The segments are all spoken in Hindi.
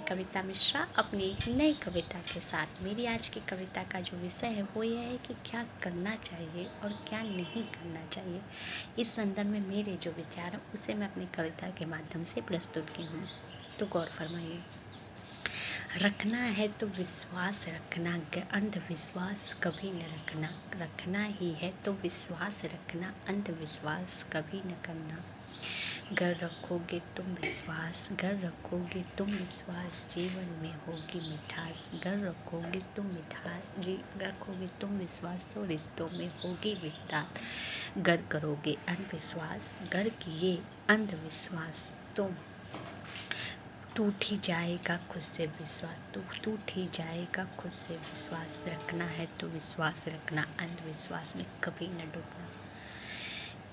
कविता मिश्रा अपनी एक नई कविता के साथ। मेरी आज की कविता का जो विषय है वो यह है कि क्या करना चाहिए और क्या नहीं करना चाहिए। इस संदर्भ में मेरे जो विचार हैं उसे मैं अपनी कविता के माध्यम से प्रस्तुत की हूँ। तो गौर फरमाइए। रखना है तो विश्वास रखना, अंधविश्वास कभी न रखना। रखना ही है तो विश्वास रखना, अंधविश्वास कभी न करना। घर रखोगे तुम विश्वास, घर रखोगे तुम विश्वास, जीवन में होगी मिठास। घर रखोगे तुम मिठास, रखोगे तुम विश्वास, तो रिश्तों में होगी विस्तार। घर करोगे अंधविश्वास, घर किए अंधविश्वास, तो टूट ही जाएगा खुद से विश्वास। तो टूट ही जाएगा खुद से विश्वास। रखना है तो विश्वास रखना, अंधविश्वास में कभी न डूबना।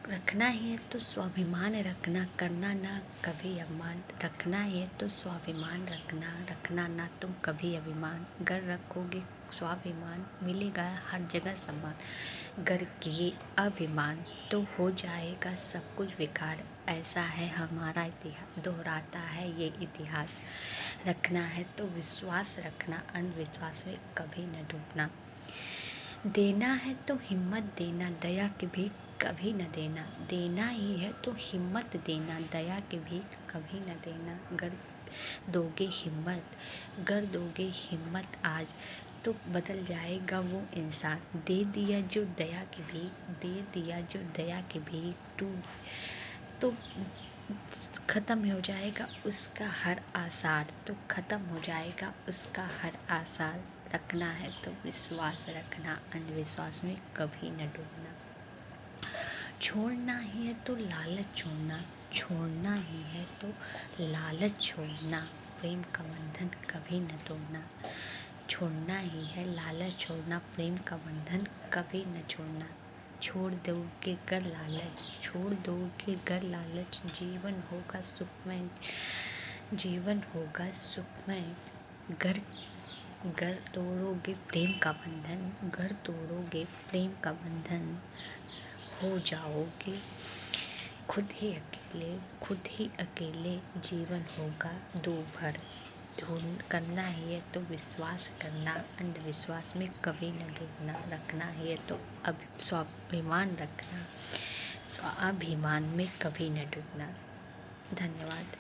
रखना है तो स्वाभिमान रखना, करना ना कभी अपमान। रखना है तो स्वाभिमान रखना, रखना ना तुम कभी अभिमान। घर रखोगे स्वाभिमान, मिलेगा हर जगह सम्मान। घर किए अभिमान, तो हो जाएगा सब कुछ बेकार। ऐसा है हमारा इतिहास, दोहराता है ये इतिहास। रखना है तो विश्वास रखना, अंधविश्वास में कभी न डूबना। देना है तो हिम्मत देना, दया की भीख कभी न देना। देना ही है तो हिम्मत देना, दया की भीख कभी न देना। अगर दोगे हिम्मत, अगर दोगे हिम्मत आज, तो बदल जाएगा वो इंसान। दे दिया जो दया की भीख, दे दिया जो दया की भीख, तो ख़त्म हो जाएगा उसका हर आसार। तो ख़त्म हो जाएगा उसका हर आसार। रखना है तो विश्वास रखना, अंधविश्वास में कभी न डूबना। छोड़ना ही है तो लालच छोड़ना, छोड़ना ही है तो लालच छोड़ना। प्रेम का बंधन कभी न तोड़ना। छोड़ना ही है लालच छोड़ना, प्रेम का बंधन कभी न छोड़ना। छोड़ दोगे कर लालच, छोड़ दोगे कर लालच, जीवन होगा सुखमय, जीवन होगा सुखमय। घर घर तोड़ोगे प्रेम का बंधन, घर तोड़ोगे प्रेम का बंधन, हो जाओगे खुद ही अकेले, खुद ही अकेले। जीवन होगा दूभर। ढूंढ करना ही है तो विश्वास करना, अंधविश्वास में कभी न डूबना। रखना है तो अब स्वाभिमान रखना, स्वाभिमान में कभी न डूबना। धन्यवाद।